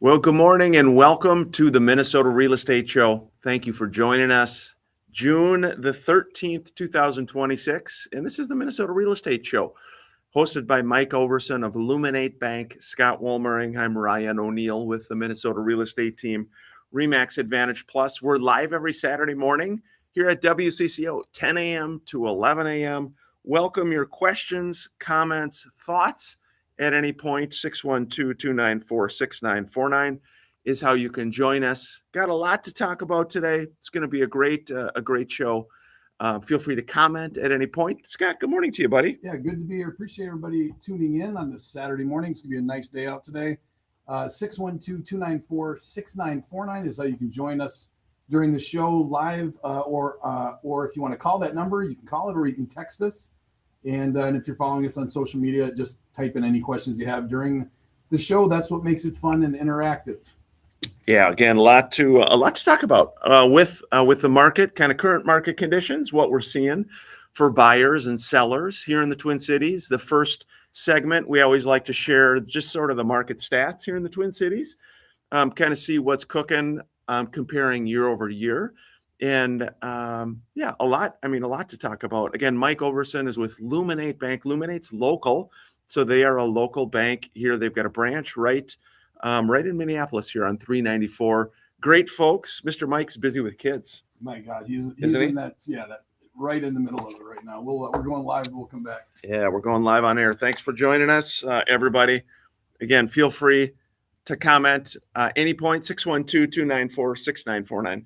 Well, good morning and welcome to the Minnesota Real Estate Show. Thank you for joining us. June the 13th, 2026, and this is the Minnesota Real Estate Show, hosted by Mike Overson of Illuminate Bank, Scott Wolmering. I'm Ryan O'Neill with the Minnesota Real Estate Team, RE/MAX Advantage Plus. We're live every Saturday morning here at WCCO, 10 a.m. to 11 a.m. Welcome your questions, comments, thoughts at any point. 612-294-6949 is how you can join us. Got a lot to talk about today. It's going to be a great show. Feel free to comment at any point. Scott, good morning to you, buddy. Yeah, good to be here. Appreciate everybody tuning in on this Saturday morning. It's going to be a nice day out today. 612-294-6949 is how you can join us during the show live, or if you want to call that number, you can call it or you can text us. And if you're following us on social media, just type in any questions you have during the show. That's what makes it fun and interactive. Yeah, again, a lot to talk about with the market, kind of current market conditions, what we're seeing for buyers and sellers here in the Twin Cities. The first segment, we always like to share just sort of the market stats here in the Twin Cities, kind of see what's cooking, comparing year over year. And a lot to talk about. Again, Mike Overson is with Illuminate Bank. Illuminate's local, so they are a local bank here. They've got a branch right in Minneapolis here on 394. Great folks. Mr. Mike's busy with kids. My God, he's in that right in the middle of it right now. We're going live. We'll come back. Yeah, we're going live on air. Thanks for joining us, everybody. Again, feel free to comment any point. 612-294-6949.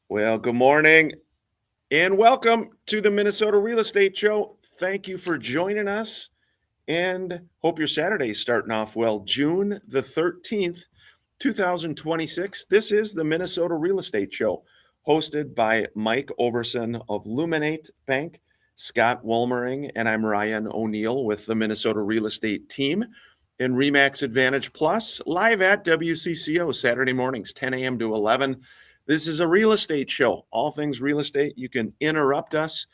Well, good morning and welcome to the Minnesota Real Estate Show. Thank you for joining us and hope your Saturday is starting off well. June the 13th, 2026. This is the Minnesota Real Estate Show, hosted by Mike Overson of Illuminate Bank, Scott Wolmering, and I'm Ryan O'Neill with the Minnesota Real Estate Team and RE/MAX Advantage Plus, live at WCCO Saturday mornings, 10 a.m. to 11. This is a real estate show, all things real estate. You can interrupt us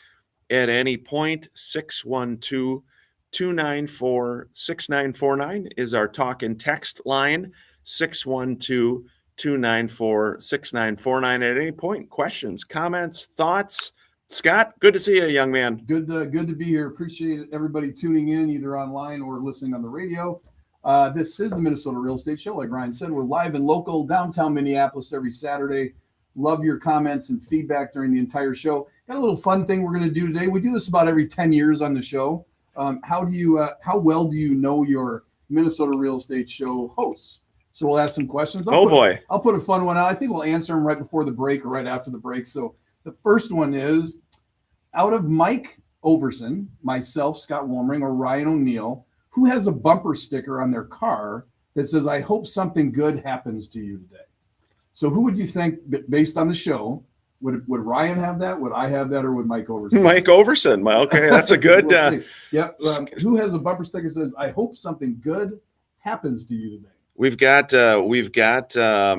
at any point. 612-294-6949 is our talk and text line. 612-294-6949 at any point. Questions, comments, thoughts. Scott, good to see you, young man. Good to be here. Appreciate everybody tuning in either online or listening on the radio. This is the Minnesota Real Estate Show. Like Ryan said, we're live and local downtown Minneapolis every Saturday. Love your comments and feedback during the entire show. Got a little fun thing we're going to do today. We do this about every 10 years on the show. How well do you know your Minnesota Real Estate Show hosts? So we'll ask some questions. I'll put a fun one out. I think we'll answer them right before the break or right after the break. So the first one is, out of Mike Overson, myself, Scott Wolmering, or Ryan O'Neill, who has a bumper sticker on their car that says, "I hope something good happens to you today"? So who would you think, based on the show, would Ryan have that? Would I have that, or would Mike Overson? Mike Overson. Well, okay, that's a good. Yep. Who has a bumper sticker that says, "I hope something good happens to you today"? We've got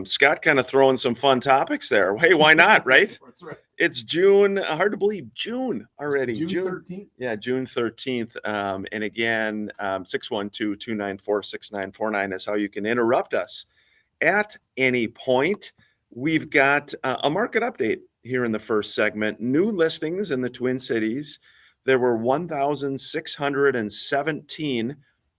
Scott kind of throwing some fun topics there. Hey, why not, right? That's right. It's June. Hard to believe, June already. June 13th. Yeah, June 13th. And again, 612-294-6949 is how you can interrupt us at any point. We've got a market update here in the first segment. New listings in the Twin Cities. There were 1,617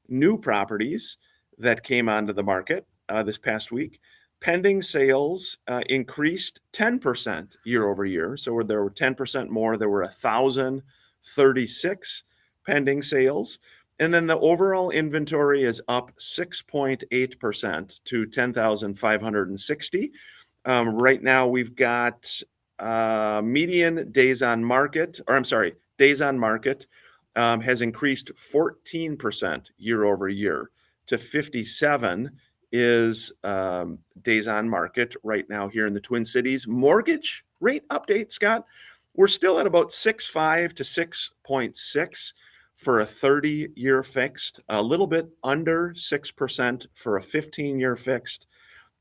new properties that came onto the market this past week. Pending sales increased 10% year over year. So there were 10% more. There were 1,036 pending sales. And then the overall inventory is up 6.8% to 10,560. Right now we've got median days on market has increased 14% year over year to 57 is days on market right now here in the Twin Cities. Mortgage rate update, Scott, we're still at about 6.5 to 6.6 for a 30-year fixed, a little bit under 6% for a 15-year fixed.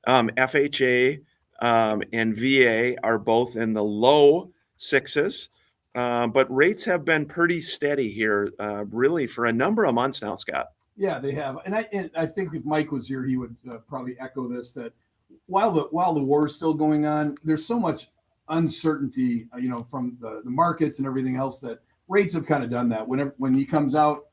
FHA and VA are both in the low sixes. but rates have been pretty steady here, really for a number of months now, Scott. Yeah, they have, and I think if Mike was here, he would probably echo this, that while the war is still going on, there's so much uncertainty, from the markets and everything else, that rates have kind of done that. When he comes out,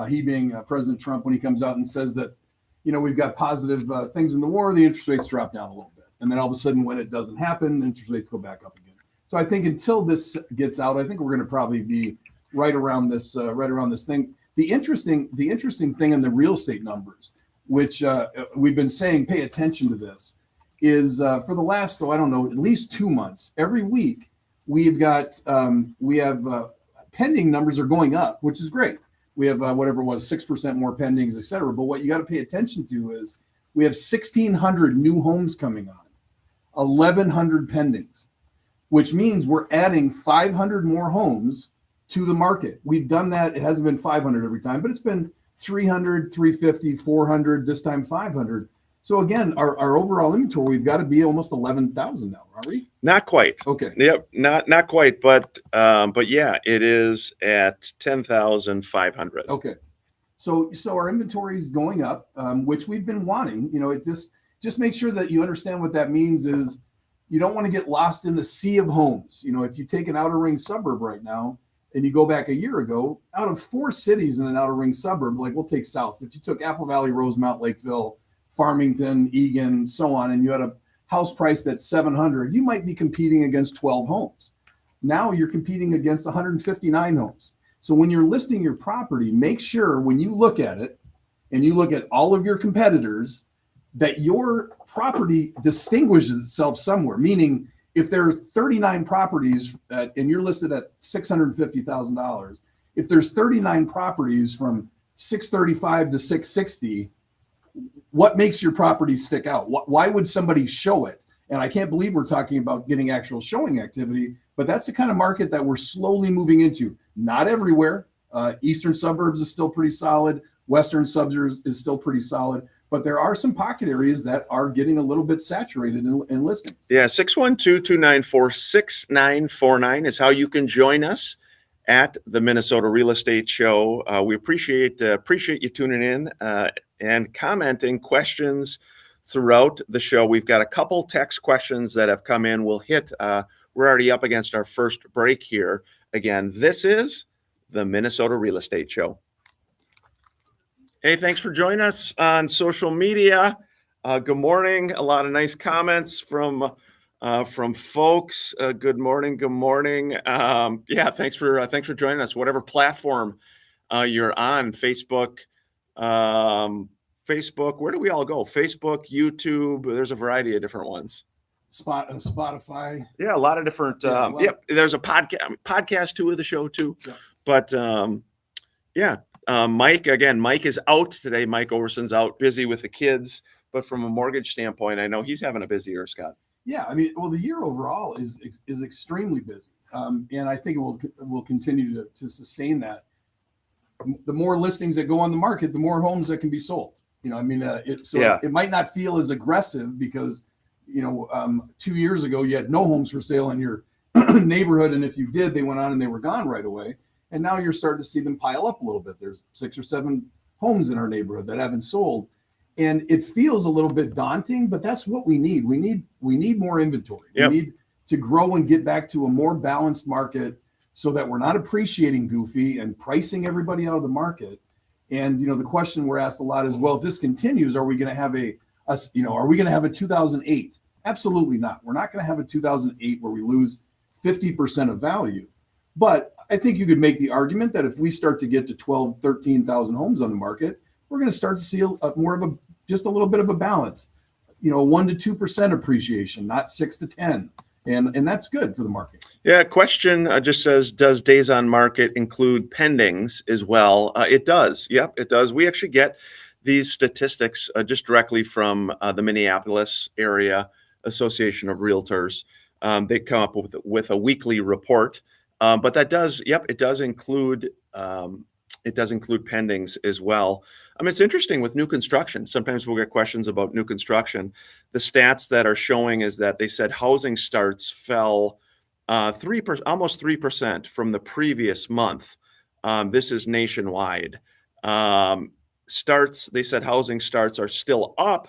he being President Trump, when he comes out and says that, we've got positive things in the war, the interest rates drop down a little bit, and then all of a sudden, when it doesn't happen, interest rates go back up again. So I think until this gets out, I think we're going to probably be right around this thing. The interesting thing in the real estate numbers, which we've been saying, pay attention to this, is for the last, at least 2 months, every week we have pending numbers are going up, which is great. We have whatever it was, 6% more pendings, et cetera. But what you got to pay attention to is we have 1,600 new homes coming on, 1,100 pendings, which means we're adding 500 more homes to the market. We've done that. It hasn't been 500 every time, but it's been 300, 350, 400, this time 500. So again, our overall inventory, we've got to be almost 11,000 now, are we? Not quite. Okay. Yep, not quite, but yeah, it is at 10,500. Okay. So our inventory is going up, which we've been wanting. It just make sure that you understand what that means is you don't want to get lost in the sea of homes. If you take an outer ring suburb right now, and you go back a year ago, out of 4 cities in an outer ring suburb, like we'll take South, if you took Apple Valley, Rosemount, Lakeville, Farmington, Eagan, so on, and you had a house priced at 700, you might be competing against 12 homes. Now you're competing against 159 homes. So when you're listing your property, make sure when you look at it and you look at all of your competitors, that your property distinguishes itself somewhere, meaning if there are 39 properties and you're listed at $650,000, if there's 39 properties from 635 to 660, what makes your property stick out? Why would somebody show it? And I can't believe we're talking about getting actual showing activity, but that's the kind of market that we're slowly moving into. Not everywhere. Eastern suburbs is still pretty solid. Western suburbs is still pretty solid. But there are some pocket areas that are getting a little bit saturated in listings. Yeah, 612-294-6949 is how you can join us at the Minnesota Real Estate Show. We appreciate you tuning in and commenting questions throughout the show. We've got a couple text questions that have come in. We're already up against our first break here. Again, this is the Minnesota Real Estate Show. Hey, thanks for joining us on social media. Good morning. A lot of nice comments from folks. Good morning. Good morning. Yeah, thanks for joining us. Whatever platform you're on, Facebook. Where do we all go? Facebook, YouTube. There's a variety of different ones. Spotify. Yeah, a lot of different. Yep. There's a podcast too of the show too. Yeah. But yeah. Mike is out today. Mike Overson's out, busy with the kids. But from a mortgage standpoint, I know he's having a busy year, Scott. Yeah, I mean, well, the year overall is extremely busy, and I think it will continue to sustain that. The more listings that go on the market, the more homes that can be sold. It might not feel as aggressive because 2 years ago you had no homes for sale in your neighborhood, and if you did, they went on and they were gone right away. And now you're starting to see them pile up a little bit. There's 6 or 7 homes in our neighborhood that haven't sold. And it feels a little bit daunting, but that's what we need. We need more inventory. Yep. We need to grow and get back to a more balanced market so that we're not appreciating goofy and pricing everybody out of the market. And, the question we're asked a lot is, well, if this continues, are we going to have a 2008? Absolutely not. We're not going to have a 2008 where we lose 50% of value. But I think you could make the argument that if we start to get to 12, 13,000 homes on the market, we're going to start to see just a little bit of a balance, 1 to 2% appreciation, not 6 to 10. And that's good for the market. Yeah. Question just says, does days on market include pendings as well? It does. Yep, it does. We actually get these statistics just directly from the Minneapolis Area Association of Realtors. They come up with a weekly report. But that does, it does include pendings as well. It's interesting with new construction. Sometimes we'll get questions about new construction. The stats that are showing is that they said housing starts fell almost 3% from the previous month. This is nationwide. They said housing starts are still up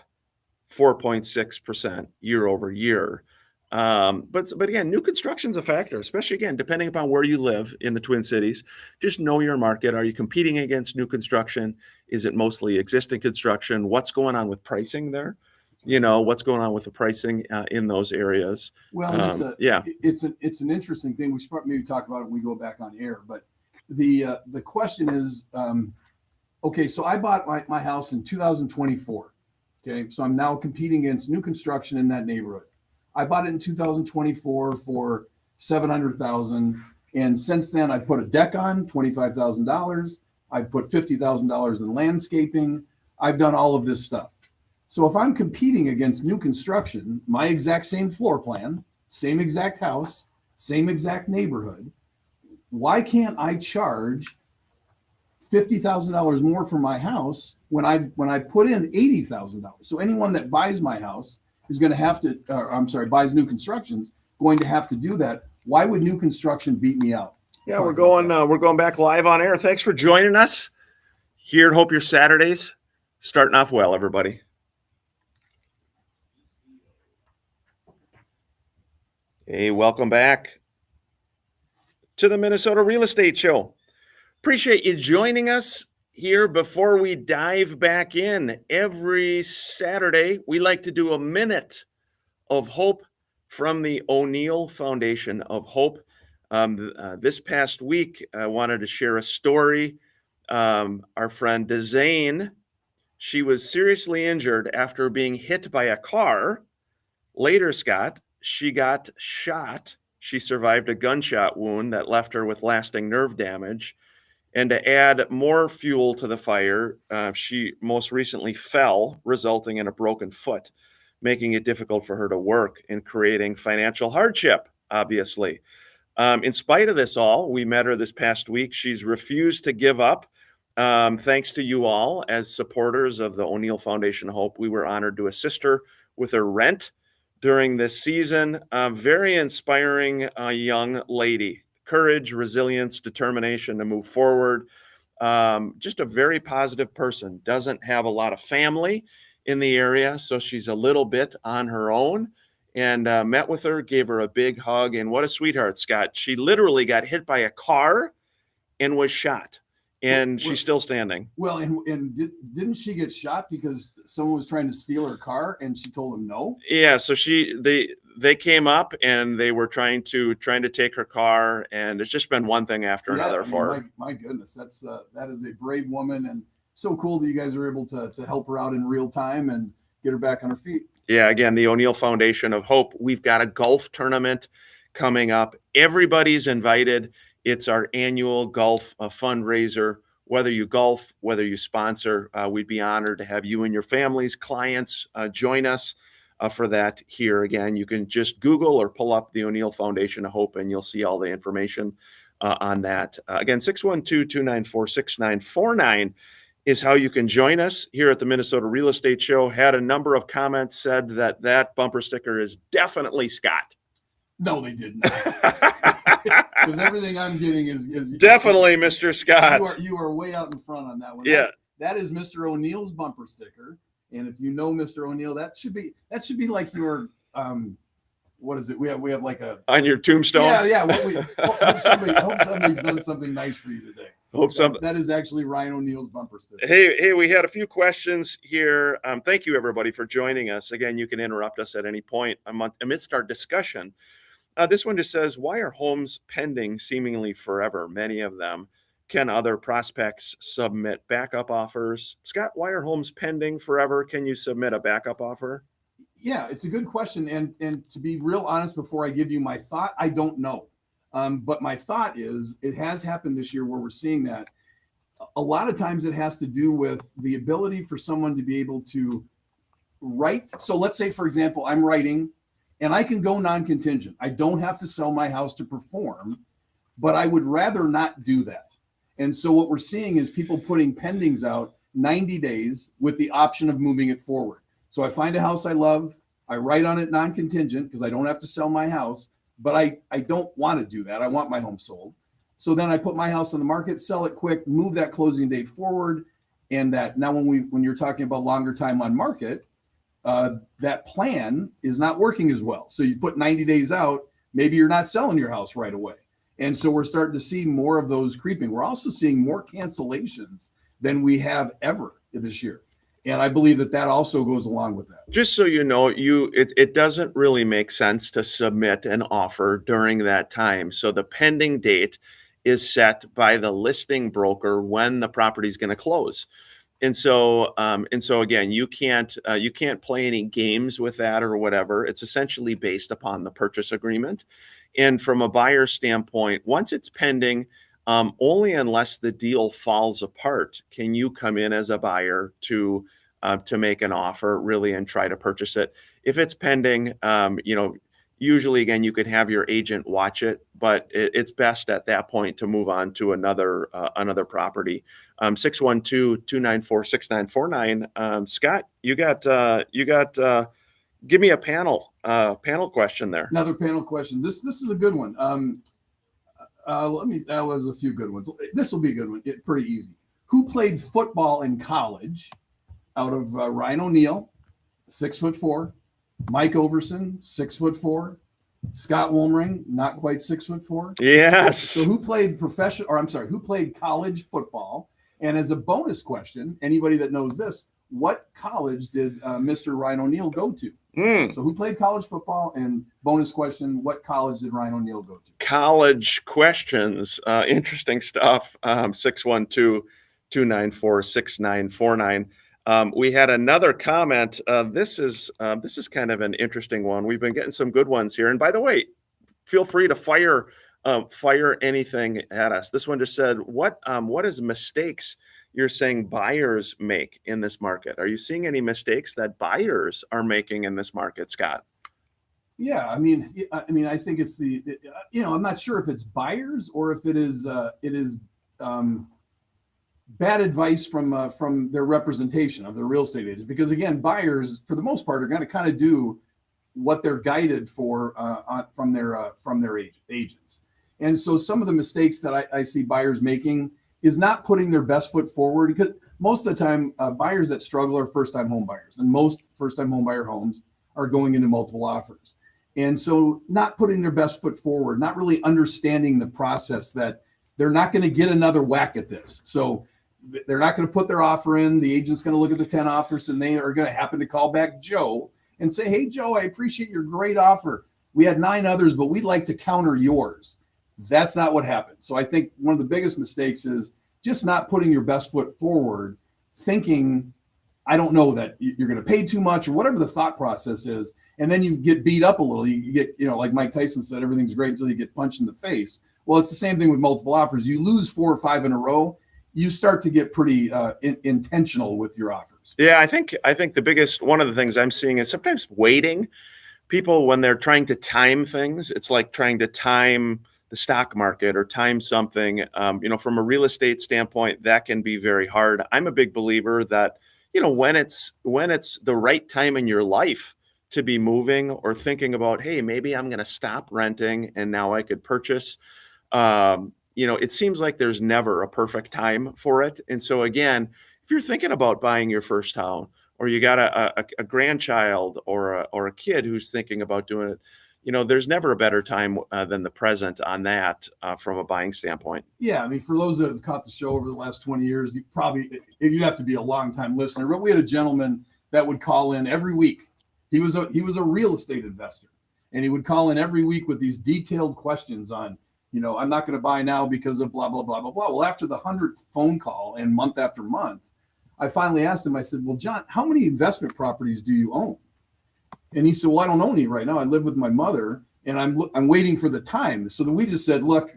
4.6% year over year. But again, new construction is a factor, especially again, depending upon where you live in the Twin Cities. Just know your market. Are you competing against new construction? Is it mostly existing construction? What's going on with pricing there? What's going on with the pricing in those areas? Well, it's an interesting thing. We should maybe talk about it when we go back on air. But the question is, okay, so I bought my house in 2024. Okay, so I'm now competing against new construction in that neighborhood. I bought it in 2024 for $700,000, and since then I put a deck on $25,000. I put $50,000 in landscaping. I've done all of this stuff. So if I'm competing against new construction, my exact same floor plan, same exact house, same exact neighborhood, why can't I charge $50,000 more for my house when I put in $80,000? So anyone that buys my house is going to have to, buys new construction's going to have to do that. Why would new construction beat me out? Yeah, we're going back live on air. Thanks for joining us here, and hope your Saturdays starting off well, everybody. Hey, welcome back to the Minnesota Real Estate Show. Appreciate you joining us here. Before we dive back in, every Saturday, we like to do a minute of hope from the O'Neill Foundation of Hope. This past week, I wanted to share a story. Our friend Dezane, she was seriously injured after being hit by a car. Later, Scott, she got shot. She survived a gunshot wound that left her with lasting nerve damage. And to add more fuel to the fire, she most recently fell, resulting in a broken foot, making it difficult for her to work and creating financial hardship, obviously. In spite of this all, we met her this past week. She's refused to give up. Thanks to you all as supporters of the O'Neill Foundation of Hope, we were honored to assist her with her rent during this season. Very inspiring young lady. Courage, resilience, determination to move forward. Just a very positive person. Doesn't have a lot of family in the area, so she's a little bit on her own. And met with her, gave her a big hug, and what a sweetheart, Scott. She literally got hit by a car and was shot, and she's still standing. Well, and didn't she get shot because someone was trying to steal her car and she told them no? Yeah, so they came up and they were trying to take her car, and it's just been one thing after another for her. My goodness, that is a brave woman, and so cool that you guys are able to help her out in real time and get her back on her feet. Yeah, again, the O'Neill Foundation of Hope. We've got a golf tournament coming up. Everybody's invited. It's our annual golf fundraiser. Whether you golf, whether you sponsor, we'd be honored to have you and your families, clients join us for that here. Again, you can just Google or pull up the O'Neill Foundation of Hope, and you'll see all the information on that. Again, 612-294-6949 is how you can join us here at the Minnesota Real Estate Show. Had a number of comments said that bumper sticker is definitely Scott. No, they did not. Because everything I'm getting is definitely Mr. Scott. You are way out in front on that one. Yeah, that is Mr. O'Neill's bumper sticker. And if you know Mr. O'Neill, that should be like your what is it? We have like a on your tombstone. Yeah. Hope somebody's done something nice for you today. That is actually Ryan O'Neill's bumper sticker. Hey, we had a few questions here. Thank you, everybody, for joining us. Again, you can interrupt us at any point amidst our discussion. This one just says, why are homes pending seemingly forever? Many of them. Can other prospects submit backup offers? Scott, why are homes pending forever? Can you submit a backup offer? Yeah, it's a good question. And to be real honest, before I give you my thought, I don't know. But my thought is it has happened this year where we're seeing that. A lot of times it has to do with the ability for someone to be able to write. So let's say, for example, I'm writing and I can go non-contingent. I don't have to sell my house to perform, but I would rather not do that. And so what we're seeing is people putting pendings out 90 days with the option of moving it forward. So I find a house I love. I write on it non-contingent because I don't have to sell my house, but I don't want to do that. I want my home sold. So then I put my house on the market, sell it quick, move that closing date forward. And that now when you're talking about longer time on market, that plan is not working as well. So you put 90 days out, maybe you're not selling your house right away. And so we're starting to see more of those creeping. We're also seeing more cancellations than we have ever this year. And I believe that also goes along with that. Just so you know, it doesn't really make sense to submit an offer during that time. So the pending date is set by the listing broker when the property is going to close. And so again, you can't play any games with that or whatever. It's essentially based upon the purchase agreement. And from a buyer standpoint, once it's pending, only unless the deal falls apart can you come in as a buyer to make an offer really and try to purchase it. If it's pending, usually again you could have your agent watch it, but it's best at that point to move on to another property. 612-294-6949. Scott, you got give me a panel question there. Another panel question. This is a good one. There's a few good ones. This will be a good one. Pretty easy. Who played football in college out of Ryan O'Neal, 6'4", Mike Overson, 6'4", Scott Woolmering, not quite 6'4". Yes. So who played who played college football? And as a bonus question, anybody that knows this, what college did Mr. Ryan O'Neal go to? So who played college football? And bonus question, what college did Ryan O'Neal go to? College questions. Interesting stuff. 612-294-6949. We had another comment. This is kind of an interesting one. We've been getting some good ones here. And by the way, feel free to fire anything at us. This one just said, what is mistakes you're saying buyers make in this market? Are you seeing any mistakes that buyers are making in this market, Scott? Yeah, I mean, I think it's I'm not sure if it's buyers or if it is bad advice from their representation of their real estate agents. Because again, buyers for the most part are going to kind of do what they're guided for from their agents. And so some of the mistakes that I see buyers making is not putting their best foot forward, because most of the time buyers that struggle are first-time home buyers, and most first-time home buyer homes are going into multiple offers. And so not putting their best foot forward, not really understanding the process that they're not going to get another whack at this. So they're not going to put their offer in. The agent's going to look at the 10 offers, and they are going to happen to call back Joe and say, hey, Joe, I appreciate your great offer. We had 9 others, but we'd like to counter yours. That's not what happened. So I think one of the biggest mistakes is just not putting your best foot forward, thinking, I don't know, that you're going to pay too much or whatever the thought process is. And then you get beat up a little. You get, like Mike Tyson said, everything's great until you get punched in the face. Well, it's the same thing with multiple offers. You lose 4 or 5 in a row, you start to get pretty intentional with your offers. Yeah, I think the biggest, one of the things I'm seeing is sometimes waiting. People, when they're trying to time things, it's like trying to time the stock market or time something. From a real estate standpoint, that can be very hard. I'm a big believer that, when it's the right time in your life to be moving or thinking about, hey, maybe I'm going to stop renting and now I could purchase. It seems like there's never a perfect time for it. And so again, if you're thinking about buying your first home, or you got a grandchild or a kid who's thinking about doing it, there's never a better time than the present on that from a buying standpoint. Yeah, I mean, for those that have caught the show over the last 20 years, you'd have to be a long-time listener. But we had a gentleman that would call in every week. He was a real estate investor, and he would call in every week with these detailed questions on, I'm not going to buy now because of blah, blah, blah, blah, blah. Well, after the 100th phone call and month after month, I finally asked him, I said, well, John, how many investment properties do you own? And he said, well, I don't own any right now. I live with my mother, and I'm waiting for the time. So then we just said, look,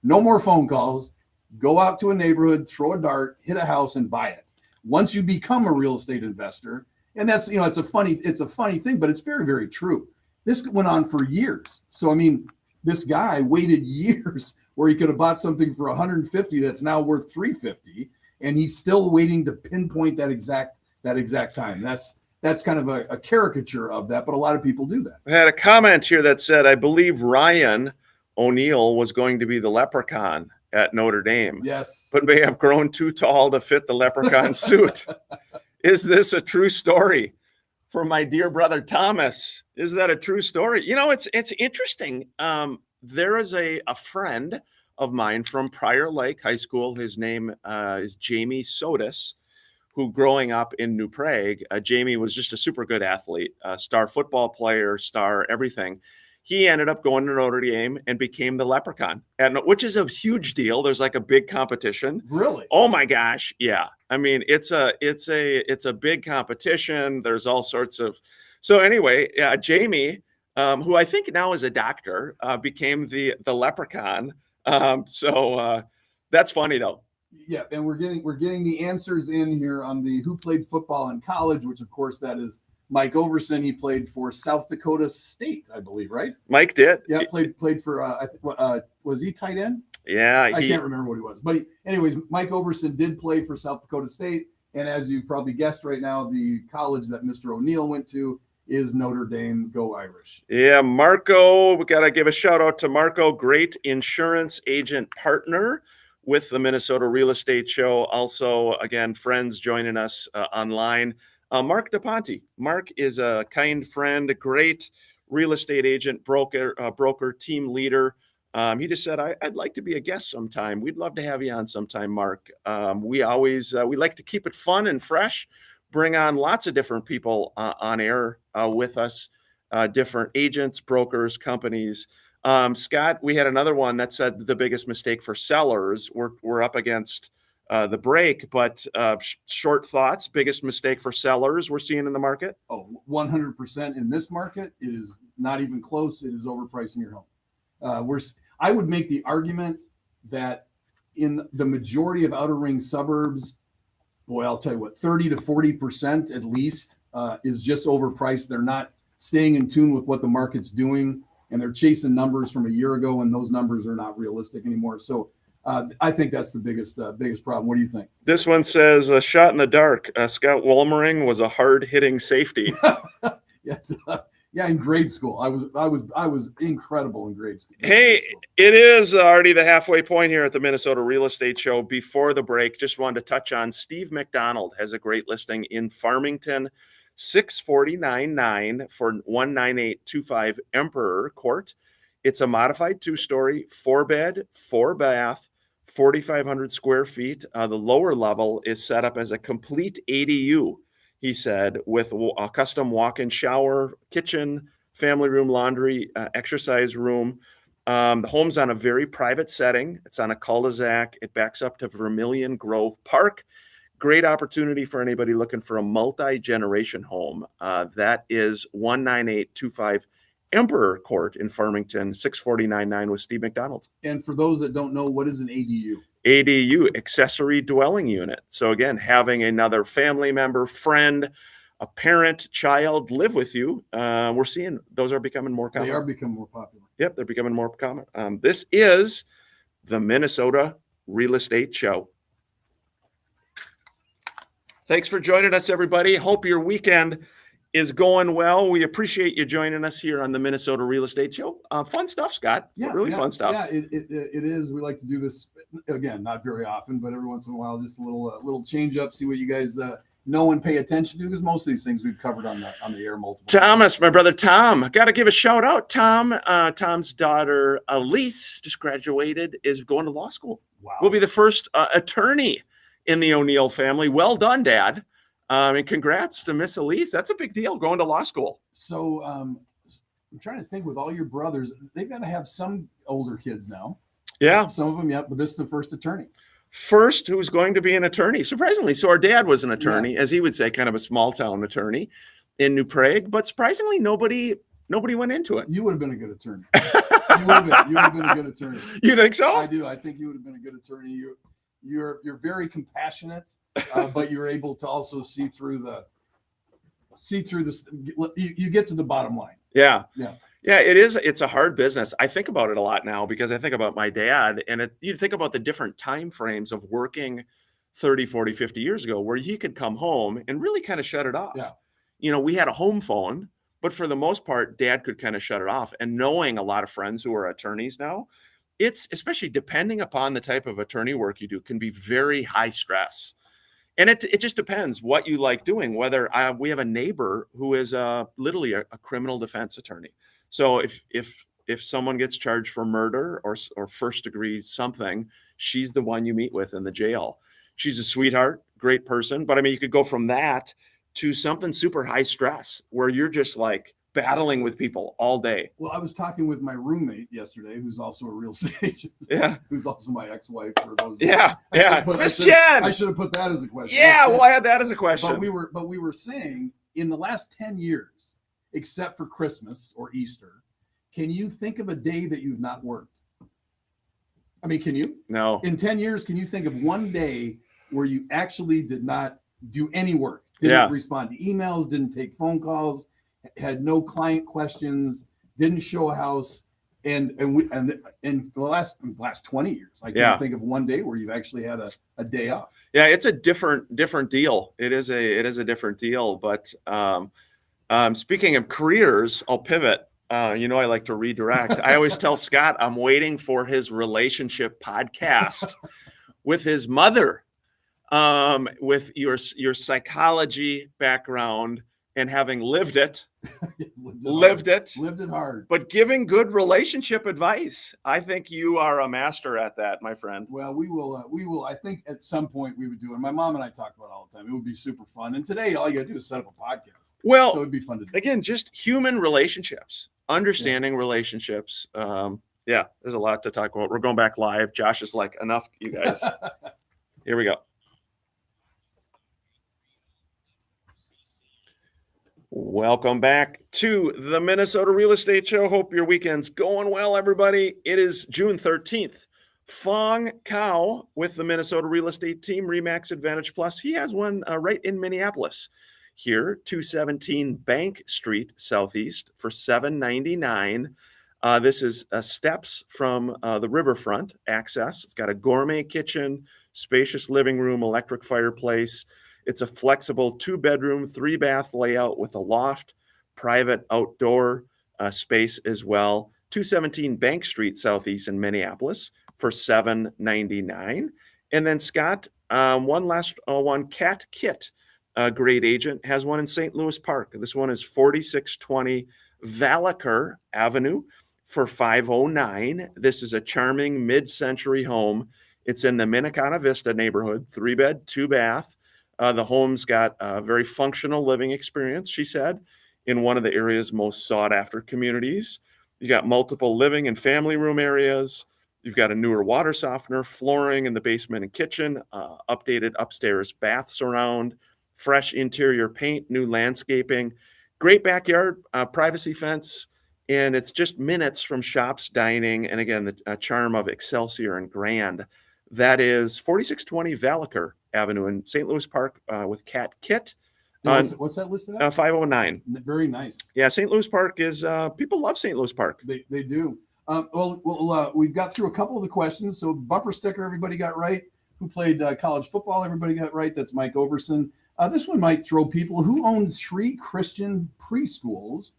no more phone calls. Go out to a neighborhood, throw a dart, hit a house, and buy it. Once you become a real estate investor, and that's, it's a funny thing, but it's very, very true. This went on for years. So, I mean, this guy waited years where he could have bought something for $150 that's now worth $350, and he's still waiting to pinpoint that exact time. that's kind of a caricature of that, but a lot of people do that. I had a comment here that said, I believe Ryan O'Neal was going to be the leprechaun at Notre Dame, Yes. but may have grown too tall to fit the leprechaun suit. Is this a true story? For my dear brother Thomas, is that a true story? You know, it's interesting. There is a friend of mine from Prior Lake High School. His name is Jamie Sotis, who growing up in New Prague, Jamie was just a super good athlete, star football player, star everything. He ended up going to Notre Dame and became the leprechaun, which is a huge deal. There's like a big competition. Really? Oh my gosh. Yeah. I mean, it's a big competition. There's all sorts of, so anyway, Jamie, who I think now is a doctor, became the leprechaun. That's funny though. Yeah, and we're getting the answers in here on the who played football in college, which of course that is Mike Overson. He played for South Dakota State, I believe, right? Mike did. Yeah, played for I think was he tight end? Yeah, I can't remember what he was, but anyways, Mike Overson did play for South Dakota State, and as you probably guessed right now, the college that Mr. O'Neal went to is Notre Dame. Go Irish. Yeah, Marco, we got to give a shout out to Marco, great insurance agent partner with the Minnesota Real Estate Show. Also, again, friends joining us online. Mark DePonte. Mark is a kind friend, a great real estate agent, broker, team leader. He just said, I'd like to be a guest sometime. We'd love to have you on sometime, Mark. We like to keep it fun and fresh, bring on lots of different people on air with us, different agents, brokers, companies. Scott, we had another one that said the biggest mistake for sellers. We're up against the break, but short thoughts, biggest mistake for sellers we're seeing in the market? Oh, 100% in this market. It is not even close. It is overpricing your home. I would make the argument that in the majority of outer ring suburbs, boy, I'll tell you what, 30 to 40% at least is just overpriced. They're not staying in tune with what the market's doing, and they're chasing numbers from a year ago, and those numbers are not realistic anymore. So I think that's the biggest problem. What do you think? This one says a shot in the dark. Scott Wollmering was a hard-hitting safety. Yeah, in grade school, I was incredible in grade school. Hey, it is already the halfway point here at the Minnesota Real Estate Show. Before the break, just wanted to touch on Steve McDonald has a great listing in Farmington, 649.9 for 19825 Emperor Court. It's a modified 2-story, 4-bed, 4-bath, 4,500 square feet. The lower level is set up as a complete ADU, he said, with a custom walk-in shower, kitchen, family room, laundry, exercise room. The home's on a very private setting. It's on a cul-de-sac. It backs up to Vermilion Grove Park. Great opportunity for anybody looking for a multi-generation home. That is 19825 Emperor Court in Farmington, 649.9 with Steve McDonald. And for those that don't know, what is an ADU? ADU, accessory dwelling unit. So again, having another family member, friend, a parent, child live with you. We're seeing those are becoming more common. They are becoming more popular. Yep, they're becoming more common. This is the Minnesota Real Estate Show. Thanks for joining us, everybody. Hope your weekend is going well. We appreciate you joining us here on the Minnesota Real Estate Show. Fun stuff, Scott. Yeah, really fun stuff. Yeah, it is. We like to do this again, not very often, but every once in a while, just a little change up. See what you guys know and pay attention to, because most of these things we've covered on the air multiple Thomas, times. My brother Tom, got to give a shout out. Tom's daughter Elise just graduated, is going to law school. Wow, will be the first attorney in the O'Neal family. Well done, Dad. And congrats to Miss Elise. That's a big deal, going to law school. So I'm trying to think, with all your brothers, they've got to have some older kids now. Yeah. Some of them, yeah, but this is the first attorney. First who's going to be an attorney, surprisingly. So our dad was an attorney, as he would say, kind of a small town attorney in New Prague, but surprisingly, nobody went into it. You would have been a good attorney. You would have been a good attorney. You think so? I do. I think you would have been a good attorney. You're very compassionate, but you're able to also see through the. You get to the bottom line. Yeah. It is. It's a hard business. I think about it a lot now because I think about my dad, and you think about the different time frames of working 30, 40, 50 years ago, where he could come home and really kind of shut it off. Yeah. we had a home phone, but for the most part, Dad could kind of shut it off. And knowing a lot of friends who are attorneys now, it's, especially depending upon the type of attorney work you do, can be very high stress. And it just depends what you like doing. Whether we have a neighbor who is literally a criminal defense attorney. So if someone gets charged for murder or first degree something, she's the one you meet with in the jail. She's a sweetheart, great person. But I mean, you could go from that to something super high stress where you're just like battling with people all day. Well, I was talking with my roommate yesterday, who's also a real estate agent. Yeah. Who's also my ex-wife. For those. Yeah. Miss Jen. I should have put that as a question. Yeah. Well, I had that as a question. But we were saying in the last 10 years, except for Christmas or Easter, can you think of a day that you've not worked? I mean, can you? No. In 10 years, can you think of one day where you actually did not do any work? Didn't respond to emails, didn't take phone calls, had no client questions, didn't show a house, and the last 20 years, I can't think of one day where you've actually had a day off. Yeah, it's a different deal. It is a different deal. But speaking of careers, I'll pivot. I like to redirect. I always tell Scott I'm waiting for his relationship podcast with his mother, with your psychology background and having lived it hard, but giving good relationship advice. I think you are a master at that, my friend. Well, we will. I think at some point we would do it. My mom and I talk about it all the time. It would be super fun. And today, all you got to do is set up a podcast. Well, so it'd be fun to do. Again, just human relationships, understanding relationships. There's a lot to talk about. We're going back live. Josh is like, enough, you guys. Here we go. Welcome back to the Minnesota Real Estate Show. Hope your weekend's going well, everybody. It is June 13th. Fong Kao with the Minnesota Real Estate Team, RE/MAX Advantage Plus. He has one right in Minneapolis here, 217 Bank Street Southeast for $799. This is steps from the riverfront access. It's got a gourmet kitchen, spacious living room, electric fireplace. It's a flexible 2-bedroom, 3-bath layout with a loft, private outdoor space as well. 217 Bank Street Southeast in Minneapolis for $799. And then Scott, one last one, Cat Kit, great agent, has one in St. Louis Park. This one is 4620 Valaker Avenue for $509. This is a charming mid-century home. It's in the Minnetonka Vista neighborhood, 3-bed, 2-bath. The home's got a very functional living experience, she said, in one of the area's most sought-after communities. You got multiple living and family room areas. You've got a newer water softener, flooring in the basement and kitchen, updated upstairs baths around, fresh interior paint, new landscaping, great backyard, privacy fence, and it's just minutes from shops, dining, and again, the charm of Excelsior and Grand. That is 4620 Valaker Avenue in St. Louis Park with Cat Kit. What's that listed at? 509. Very nice. Yeah, St. Louis Park is, people love St. Louis Park. They do. We've got through a couple of the questions. So bumper sticker, everybody got right. Who played college football? Everybody got right. That's Mike Overson. This one might throw people. Who owned 3 Christian preschools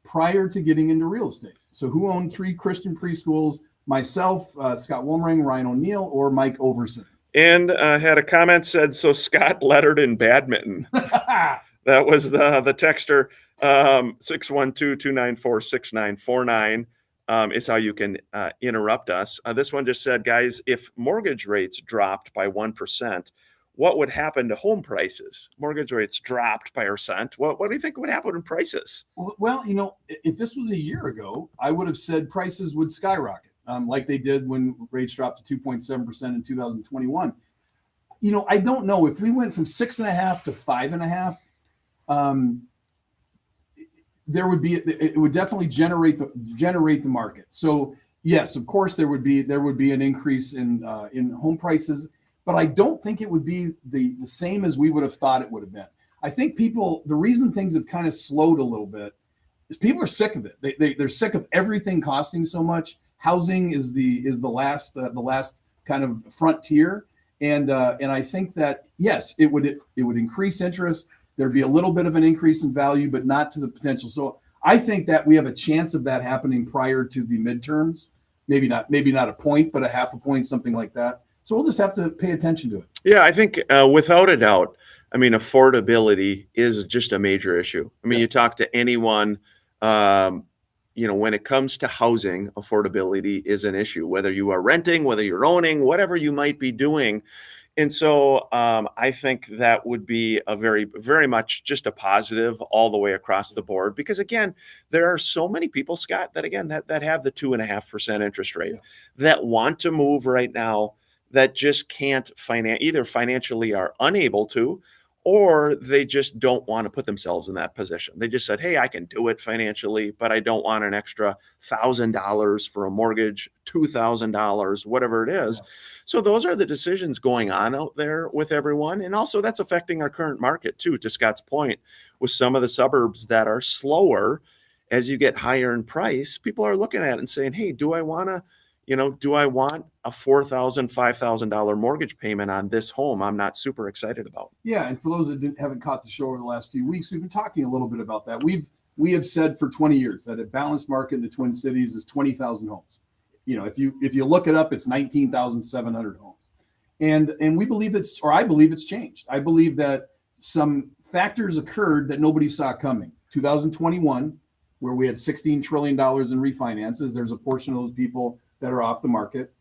prior to getting into real estate? So who owned 3 Christian preschools? Myself, Scott Wolmering, Ryan O'Neill, or Mike Overson? And had a comment said, so Scott lettered in badminton. That was the texter. 612-294-6949 is how you can interrupt us. This one just said, guys, if mortgage rates dropped by 1%, what would happen to home prices? Mortgage rates dropped by 1%. What do you think would happen in prices? Well, if this was a year ago, I would have said prices would skyrocket. Like they did when rates dropped to 2.7% in 2021. I don't know if we went from 6.5 to 5.5. It would definitely generate the market. So yes, of course there would be an increase in home prices, but I don't think it would be the same as we would have thought it would have been. I think the reason things have kind of slowed a little bit is people are sick of it. They're sick of everything costing so much. Housing is the last kind of frontier, and I think that yes, it would increase interest. There'd be a little bit of an increase in value, but not to the potential. So I think that we have a chance of that happening prior to the midterms. Maybe not a point, but a half a point, something like that. So we'll just have to pay attention to it. Yeah, I think without a doubt, I mean, affordability is just a major issue. I mean, Yeah. you talk to anyone, when it comes to housing, affordability is an issue, whether you are renting, whether you're owning, whatever you might be doing. And so I think that would be a very, very much just a positive all the way across the board. Because again, there are so many people, Scott, that have the 2.5% interest rate that want to move right now that just can't either financially are unable to, or they just don't want to put themselves in that position. They just said, hey, I can do it financially, but I don't want an extra $1,000 for a mortgage, $2,000, whatever it is. Yeah. So those are the decisions going on out there with everyone. And also that's affecting our current market too, to Scott's point, with some of the suburbs that are slower. As you get higher in price, people are looking at it and saying, hey, do I want a $4,000, $5,000 mortgage payment on this home I'm not super excited about? Yeah, and for those that haven't caught the show over the last few weeks, we've been talking a little bit about that. We have said for 20 years that a balanced market in the Twin Cities is 20,000 homes. If you look it up, it's 19,700 homes, and we believe I believe it's changed. I believe that some factors occurred that nobody saw coming. 2021, where we had $16 trillion in refinances. There's a portion of those people that are off the market.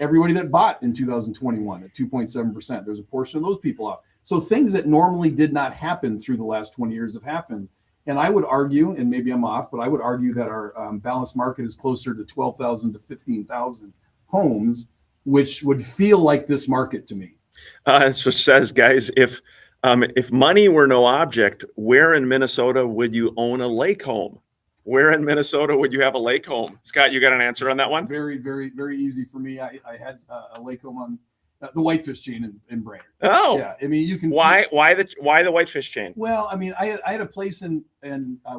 Everybody that bought in 2021 at 2.7%, there's a portion of those people off. So things that normally did not happen through the last 20 years have happened. And I would argue, and maybe I'm off, but I would argue that our balanced market is closer to 12,000 to 15,000 homes, which would feel like this market to me. So it says, guys, if money were no object, where in Minnesota would you own a lake home? Where in Minnesota would you have a lake home? Scott, you got an answer on that one? Very, very, very easy for me. I had a lake home on the Whitefish chain in Brainerd. Oh, yeah. I mean, you can. Why the Whitefish chain? Well, I mean, I had a place in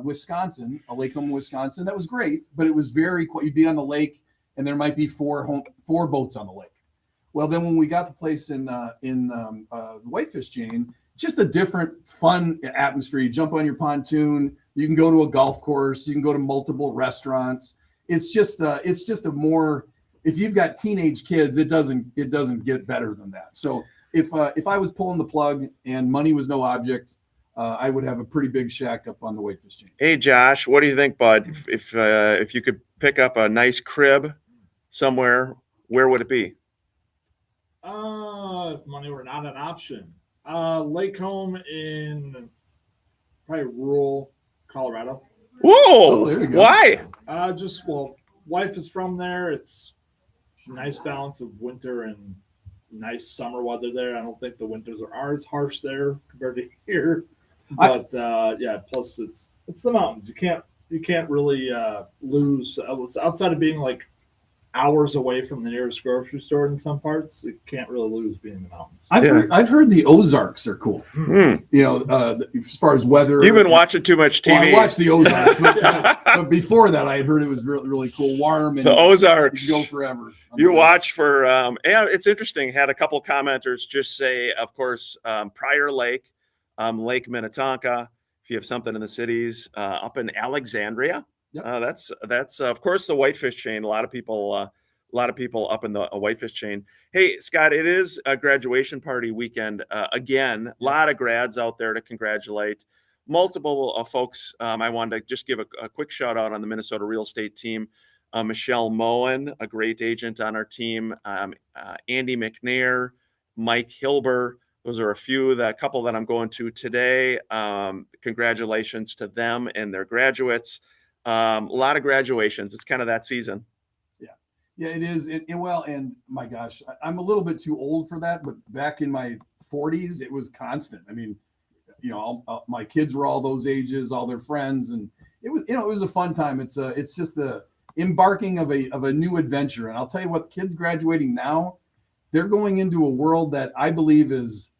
Wisconsin, a lake home in Wisconsin, that was great, but it was very. You'd be on the lake, and there might be four boats on the lake. Well, then when we got the place in the Whitefish chain, just a different fun atmosphere. You jump on your pontoon. You can go to a golf course. You can go to multiple restaurants. It's just a more. If you've got teenage kids, it doesn't get better than that. So if I was pulling the plug and money was no object, I would have a pretty big shack up on the Whitefish chain. Hey, Josh, what do you think, bud? If you could pick up a nice crib somewhere, where would it be? If money were not an option, lake home in probably rural Colorado. Whoa! There you go. Why? Wife is from there. It's a nice balance of winter and nice summer weather there. I don't think the winters are as harsh there compared to here. But plus it's the mountains. You can't really lose outside of being like hours away from the nearest grocery store in some parts. You can't really lose being in the mountains. I've heard the Ozarks are cool. As far as weather. You've been watching too much TV. Well, I watched the Ozarks, but before that, I had heard it was really, really cool, warm, and the Ozarks you go forever. You watch for, and it's interesting. Had a couple commenters just say, of course, Prior Lake, Lake Minnetonka. If you have something in the cities, up in Alexandria. Yep. That's of course the Whitefish chain. A lot of people up in the Whitefish chain. Hey, Scott, it is a graduation party weekend again. A lot of grads out there to congratulate. Multiple folks. I wanted to just give a quick shout out on the Minnesota real estate team. Michelle Moen, a great agent on our team. Andy McNair, Mike Hilber. Those are a couple that I'm going to today. Congratulations to them and their graduates. A lot of graduations. It's kind of that season. Yeah, it is. And my gosh, I'm a little bit too old for that, but back in my 40s, it was constant. I mean, my kids were all those ages, all their friends, and it was a fun time. It's just the embarking of a new adventure. And I'll tell you what, the kids graduating now, they're going into a world that I believe is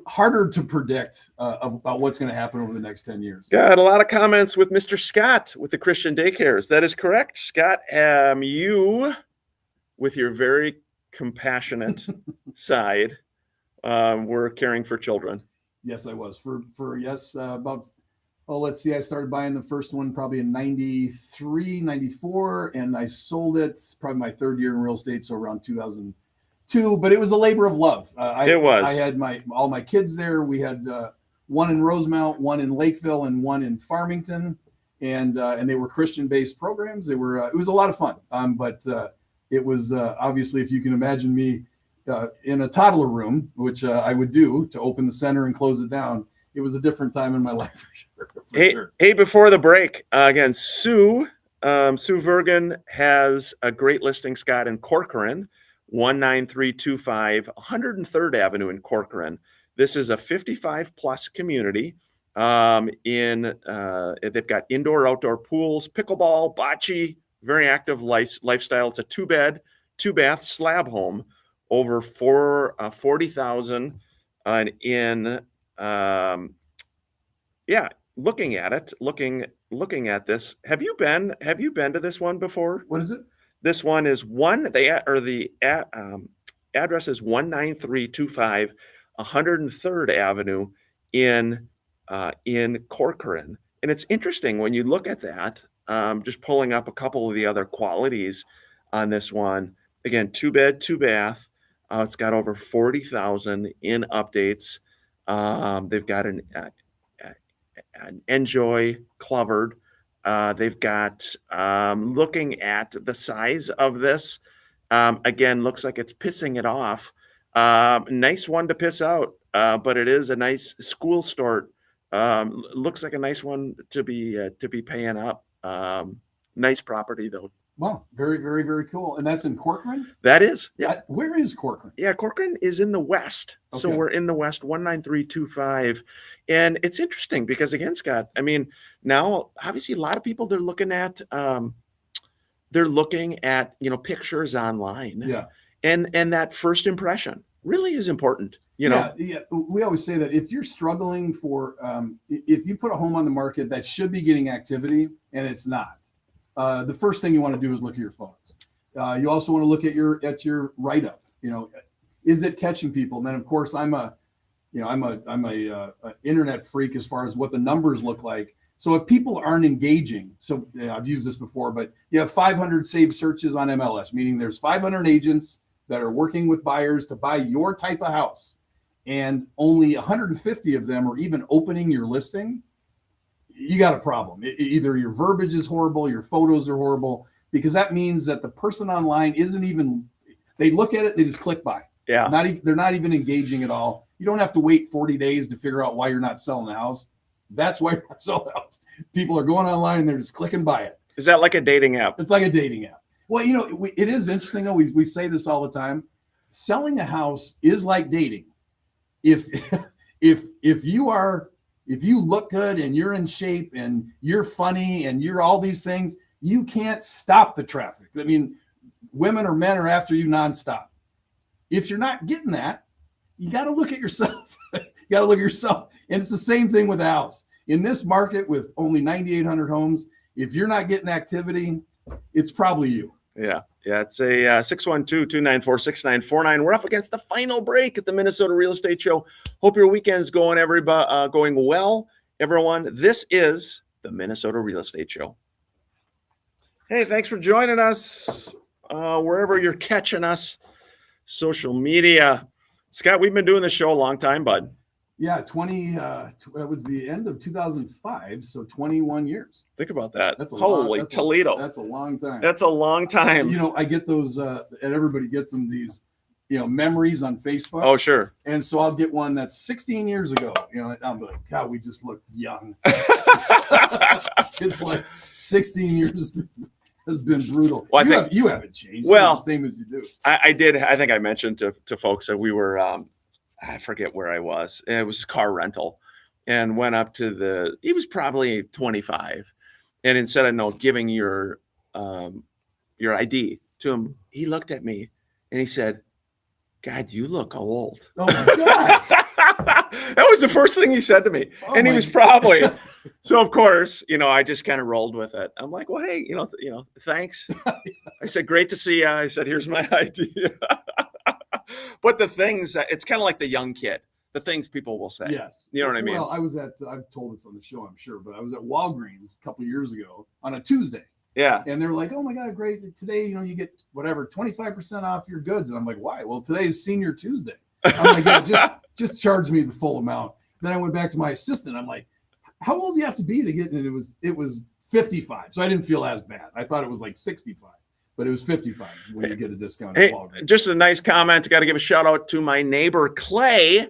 harder to predict about what's going to happen over the next 10 years. Got a lot of comments with Mr. Scott with the Christian daycares. That is correct. Scott, you, with your very compassionate side, were caring for children. Yes, I was about, let's see, I started buying the first one probably in 93, 94, and I sold it probably my third year in real estate. So around 2002, but it was a labor of love. It was. I had all my kids there. We had one in Rosemount, one in Lakeville, and one in Farmington. And they were Christian-based programs. It was a lot of fun. But it was obviously, if you can imagine me in a toddler room, which I would do to open the center and close it down. It was a different time in my life for sure. Hey, before the break, again, Sue Vergan has a great listing, Scott, in Corcoran, 19325 103rd Avenue in Corcoran. This is a 55 plus community. They've got indoor, outdoor pools, pickleball, bocce, very active lifestyle. It's a 2-bed, 2-bath slab home, over 40,000. Looking at this, have you been to this one before? What is it? This one is the address is 19325 103rd Avenue in Corcoran. And it's interesting when you look at that, just pulling up a couple of the other qualities on this one. Again, 2-bed, 2-bath. It's got over 40,000 in updates. They've got an Enjoy covered. They've got, looking at the size of this, again, looks like it's pissing it off. Nice one to piss out, but it is a nice school start. Looks like a nice one to be paying up. Nice property though. Wow, very, very, very cool. And that's in Corcoran? That is, yeah. Where is Corcoran? Yeah, Corcoran is in the west. Okay. So we're in the west, 19325. And it's interesting because, again, Scott, I mean, now obviously a lot of people they're looking at pictures online. Yeah. And that first impression really is important. Yeah. We always say that if you're struggling if you put a home on the market that should be getting activity and it's not, the first thing you want to do is look at your photos. You also want to look at your write-up. Is it catching people? And then of course I'm a internet freak as far as what the numbers look like. So if people aren't engaging, I've used this before, but you have 500 saved searches on MLS, meaning there's 500 agents that are working with buyers to buy your type of house, and only 150 of them are even opening your listing. You got a problem. Either your verbiage is horrible, your photos are horrible, because that means that the person online they look at it, they just click buy. Yeah. They're not even engaging at all. You don't have to wait 40 days to figure out why you're not selling the house. That's why you're not selling the house. People are going online and they're just clicking buy it. Is that like a dating app? It's like a dating app. Well, it is interesting though. We say this all the time. Selling a house is like dating. If you look good and you're in shape and you're funny and you're all these things, you can't stop the traffic. I mean, women or men are after you nonstop. If you're not getting that, you got to look at yourself. You got to look at yourself. And it's the same thing with the house. In this market with only 9,800 homes, if you're not getting activity, it's probably you. Yeah. It's a 612-294-6949. We're up against the final break at the Minnesota Real Estate Show. Hope your weekend's going well, everyone. This is the Minnesota Real Estate Show. Hey, thanks for joining us wherever you're catching us. Social media. Scott, we've been doing this show a long time, bud. Yeah, that was the end of 2005, so 21 years. Think about that. Holy Toledo. That's a long time. That's a long time. I get those, and everybody gets them, these, memories on Facebook. Oh, sure. And so I'll get one that's 16 years ago, and I'm like, God, we just look young. It's like 16 years has been brutal. Well, you haven't changed. Well, the same as you do. I did. I think I mentioned to folks that we were, I forget where I was. It was car rental, and went up to he was probably 25. And instead of giving your ID to him, he looked at me and he said, God, you look old. Oh my God. That was the first thing he said to me. Oh, and he was probably, so of course, I just kind of rolled with it. I'm like, well, hey, thanks. I said, great to see you. I said, here's my ID. But the things, it's kind of like the young kid, the things people will say. Yes. You know what I mean? Well, I've told this on the show, I'm sure, but I was at Walgreens a couple years ago on a Tuesday. Yeah. And they're like, oh my God, great. Today, you get whatever, 25% off your goods. And I'm like, why? Well, today is Senior Tuesday. I'm like, yeah, just charge me the full amount. Then I went back to my assistant. I'm like, how old do you have to be to get? And it was 55. So I didn't feel as bad. I thought it was like 65, but it was 55 when you get a discount at Hey, Walgreens. just a nice comment. Got to give a shout out to my neighbor, Clay.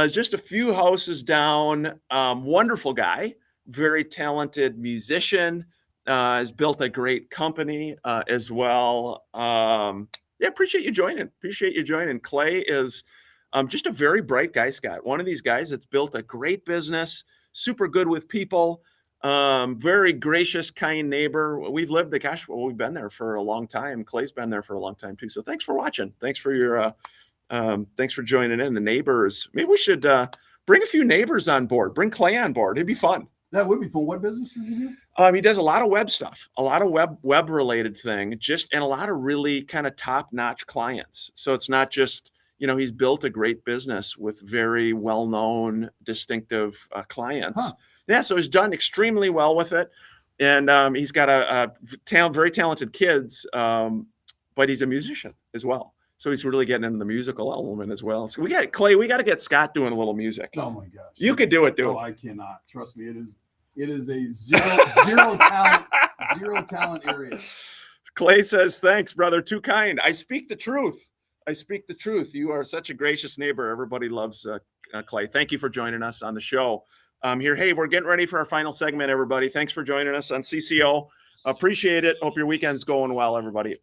Just a few houses down. Wonderful guy, very talented musician. Has built a great company as well. Yeah, appreciate you joining. Clay is just a very bright guy, Scott. One of these guys that's built a great business, super good with people, very gracious, kind neighbor. We've we've been there for a long time. Clay's been there for a long time too. So thanks for watching. Thanks for joining in. The neighbors. Maybe we should bring a few neighbors on board. Bring Clay on board. It'd be fun. That would be fun. What business does he do? He does a lot of web stuff, a lot of web related thing, and a lot of really kind of top notch clients. So it's not just, he's built a great business with very well known, distinctive clients. Huh. Yeah, so he's done extremely well with it, and he's got very talented kids, but he's a musician as well. So he's really getting into the musical element as well. So we got to get Scott doing a little music. Oh my gosh. You could do it, dude. Oh, I cannot. Trust me. It is a zero talent area. Clay says, thanks, brother. Too kind. I speak the truth. You are such a gracious neighbor. Everybody loves Clay. Thank you for joining us on the show. Here, hey, we're getting ready for our final segment, everybody. Thanks for joining us on CCO. Appreciate it. Hope your weekend's going well, everybody.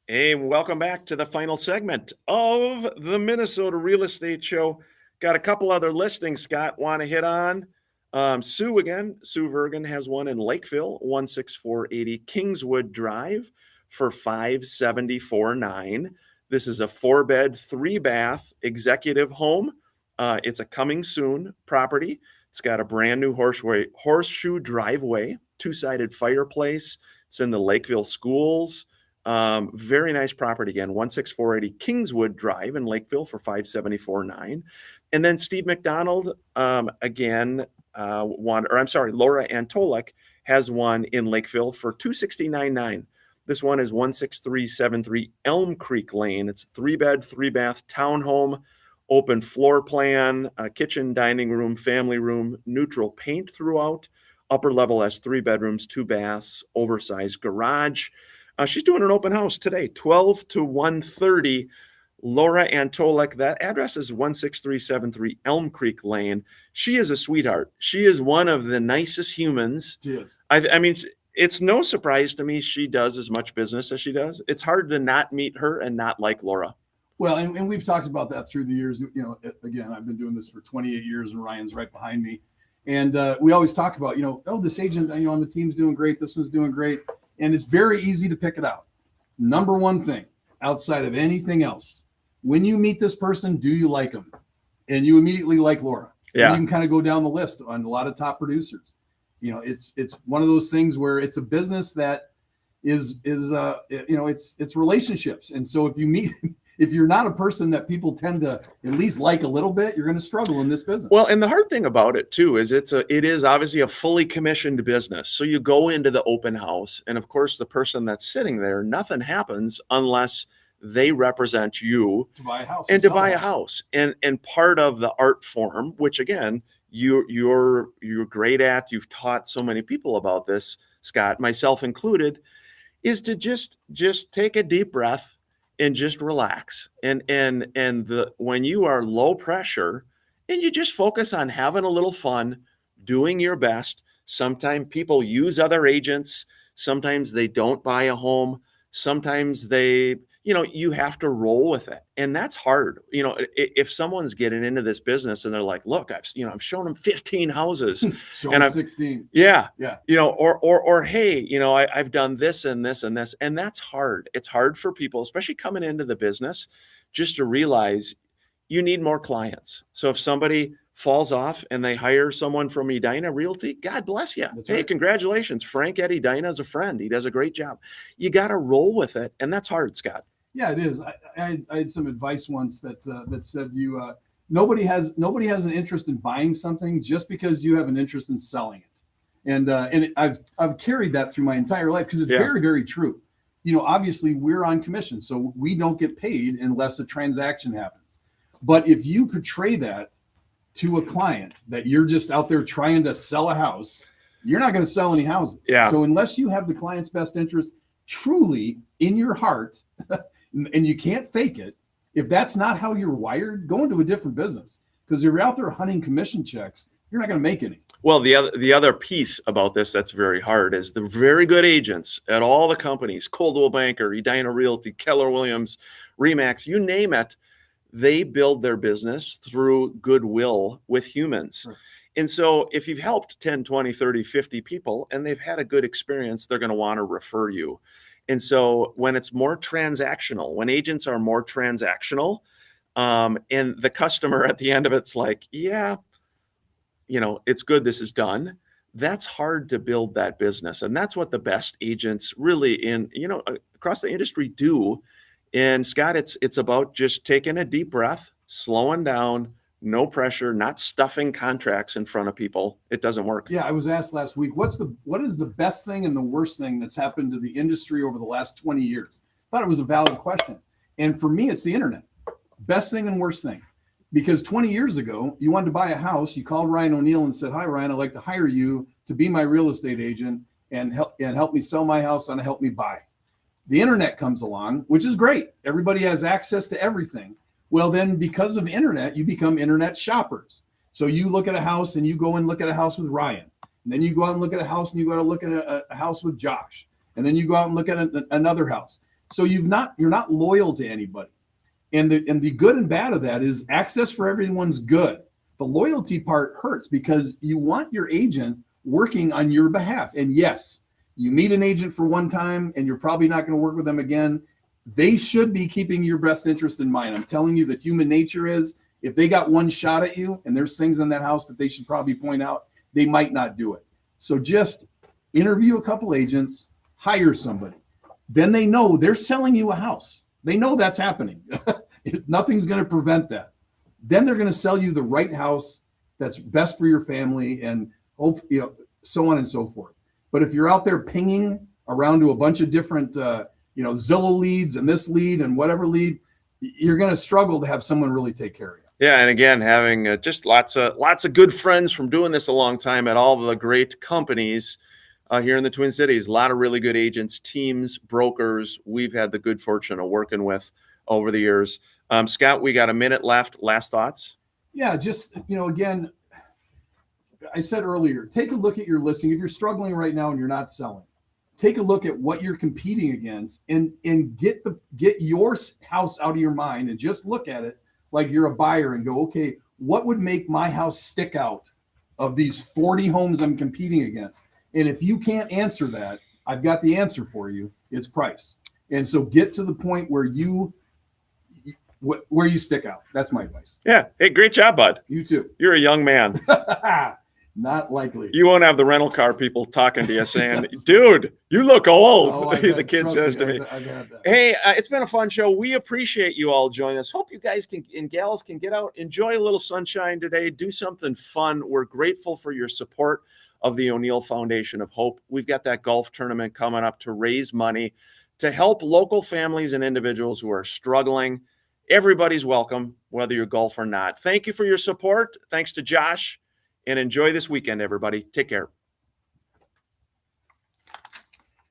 Hey, welcome back to the final segment of the Minnesota Real Estate Show. Got a couple other listings, Scott, want to hit on. Sue Vergen has one in Lakeville, 16480 Kingswood Drive for $574,900. This is a 4-bed, 3-bath executive home. It's a coming soon property. It's got a brand new horseshoe driveway, 2-sided fireplace. It's in the Lakeville schools. Very nice property again, 16480 Kingswood Drive in Lakeville for $574,900. And then Steve McDonald, Laura Antolek has one in Lakeville for $269,900. This one is 16373 Elm Creek Lane. It's a 3-bed, 3-bath townhome, open floor plan, kitchen, dining room, family room, neutral paint throughout. Upper level has 3 bedrooms, 2 baths, oversized garage. She's doing an open house today, 12 to 1:30. Laura Antolek, that address is 16373 Elm Creek Lane. She is a sweetheart. She is one of the nicest humans. She is. I mean, it's no surprise to me she does as much business as she does. It's hard to not meet her and not like Laura. Well, and we've talked about that through the years. Again, I've been doing this for 28 years, and Ryan's right behind me. And we always talk about, this agent, on the team's doing great. This one's doing great. And it's very easy to pick it out. Number one thing, outside of anything else, when you meet this person, do you like them? And you immediately like Laura. Yeah. And you can kind of go down the list on a lot of top producers. It's one of those things where it's a business that is it's relationships. And so if you're not a person that people tend to at least like a little bit, you're going to struggle in this business. Well, and the hard thing about it too is it is obviously a fully commissioned business. So you go into the open house, and of course the person that's sitting there, nothing happens unless they represent you to buy a house and to buy a house. And part of the art form, which again, you're great at, you've taught so many people about this, Scott, myself included, is to just take a deep breath and just relax. And when you are low pressure and you just focus on having a little fun, doing your best. Sometimes people use other agents. Sometimes they don't buy a home. Sometimes you have to roll with it. And that's hard. If someone's getting into this business and they're like, look, I've shown them 15 houses and I've 16. Yeah. Yeah. Or, hey, I've done this and this and this. And that's hard. It's hard for people, especially coming into the business, just to realize you need more clients. So if somebody falls off and they hire someone from Edina Realty, God bless you. That's Hey, right. congratulations. Frank at Edina is a friend. He does a great job. You got to roll with it. And that's hard, Scott. Yeah, it is. I had some advice once that said nobody has an interest in buying something just because you have an interest in selling it, and I've carried that through my entire life because it's very, very true. Obviously we're on commission, so we don't get paid unless a transaction happens. But if you portray that to a client that you're just out there trying to sell a house, you're not going to sell any houses. Yeah. So unless you have the client's best interest truly in your heart, and you can't fake it, if that's not how you're wired, go into a different business. Because if you're out there hunting commission checks, you're not going to make any. Well, the other piece about this that's very hard is the very good agents at all the companies, Coldwell Banker, Edina Realty, Keller Williams, Remax, you name it, they build their business through goodwill with humans. Right. And so if you've helped 10, 20, 30, 50 people and they've had a good experience, they're going to want to refer you. And so when it's more transactional, when agents are more transactional, and the customer at the end of it's like, yeah, it's good, this is done. That's hard to build that business. And that's what the best agents really across the industry do. And Scott, it's about just taking a deep breath, slowing down, no pressure, not stuffing contracts in front of people. It doesn't work. Yeah, I was asked last week, what is the best thing and the worst thing that's happened to the industry over the last 20 years? Thought it was a valid question. And for me, it's the internet. Best thing and worst thing. Because 20 years ago, you wanted to buy a house, you called Ryan O'Neill and said, "Hi, Ryan, I'd like to hire you to be my real estate agent and help me sell my house and help me buy." The internet comes along, which is great. Everybody has access to everything. Well, then because of internet, you become internet shoppers. So you look at a house and you go and look at a house with Ryan. And then you go out and look at a house and you go to look at a house with Josh. And then you go out and look at another house. So you're not loyal to anybody. And the good and bad of that is access for everyone's good. The loyalty part hurts because you want your agent working on your behalf. And yes, you meet an agent for one time and you're probably not going to work with them again. They should be keeping your best interest in mind. I'm telling you that human nature is, if they got one shot at you and there's things in that house that they should probably point out, they might not do it. So just interview a couple agents, hire somebody. Then they know they're selling you a house. They know that's happening. Nothing's going to prevent that. Then they're going to sell you the right house that's best for your family and so on and so forth. But if you're out there pinging around to a bunch of different Zillow leads and this lead and whatever lead, you're going to struggle to have someone really take care of you. Yeah, and again, having just lots of good friends from doing this a long time at all the great companies here in the Twin Cities. A lot of really good agents, teams, brokers we've had the good fortune of working with over the years. Scott, we got a minute left. Last thoughts? Yeah, just again, I said earlier, take a look at your listing. If you're struggling right now and you're not selling, take a look at what you're competing against and get your house out of your mind and just look at it like you're a buyer and go, okay, what would make my house stick out of these 40 homes I'm competing against? And if you can't answer that, I've got the answer for you. It's price. And so get to the point where you stick out. That's my advice. Yeah. Hey, great job, bud. You too. You're a young man. Not likely. You won't have the rental car people talking to you saying, dude, you look old. Oh, The kid says to me. I've had that. Hey, it's been a fun show. We appreciate you all joining us. Hope you guys and gals can get out, enjoy a little sunshine today, do something fun. We're grateful for your support of the O'Neill Foundation of Hope. We've got that golf tournament coming up to raise money to help local families and individuals who are struggling. Everybody's welcome, whether you golf or not. Thank you for your support. Thanks to Josh. And enjoy this weekend, everybody. Take care.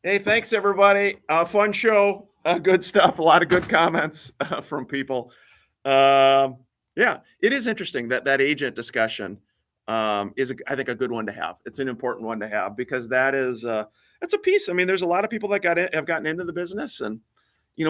Hey, thanks, everybody. Fun show. Good stuff. A lot of good comments from people. Yeah, it is interesting that agent discussion is, I think, a good one to have. It's an important one to have because that is that's a piece. I mean, there's a lot of people that have gotten into the business and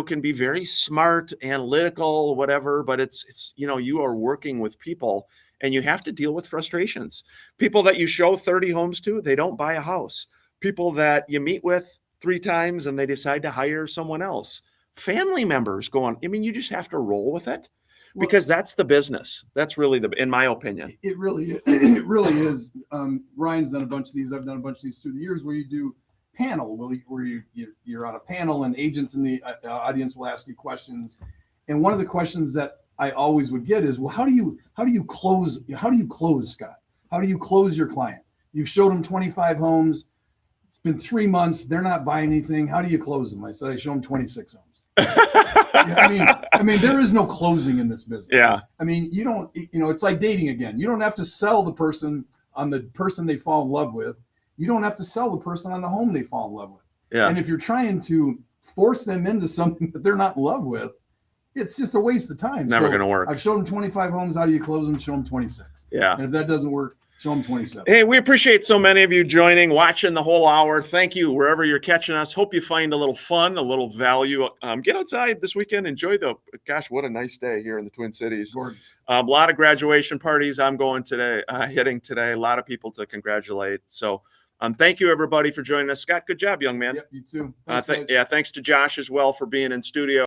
can be very smart, analytical, whatever. But it's you are working with people. And you have to deal with frustrations. People that you show 30 homes to, they don't buy a house. People that you meet with 3 times and they decide to hire someone else. Family members going, you just have to roll with it. because that's the business. That's really in my opinion. It really is. Ryan's done a bunch of these. I've done a bunch of these through the years where you do panel, where you're on a panel and agents in the audience will ask you questions. And one of the questions that I always would get is, well, how do you close, Scott? How do you close your client? You've showed them 25 homes. It's been 3 months. They're not buying anything. How do you close them? I said, I show them 26 homes. I mean, there is no closing in this business. Yeah. I mean, you don't, it's like dating again. You don't have to sell the person on the person they fall in love with. You don't have to sell the person on the home they fall in love with. Yeah. And if you're trying to force them into something that they're not in love with, it's just a waste of time. Never going to work. I've shown them 25 homes. How do you close them? Show them 26. Yeah. And if that doesn't work, show them 27. Hey, we appreciate so many of you joining, watching the whole hour. Thank you wherever you're catching us. Hope you find a little fun, a little value. Get outside this weekend. Enjoy what a nice day here in the Twin Cities. A lot of graduation parties I'm going today, hitting today. A lot of people to congratulate. So thank you, everybody, for joining us. Scott, good job, young man. Yep, you too. Thanks to Josh as well for being in studio.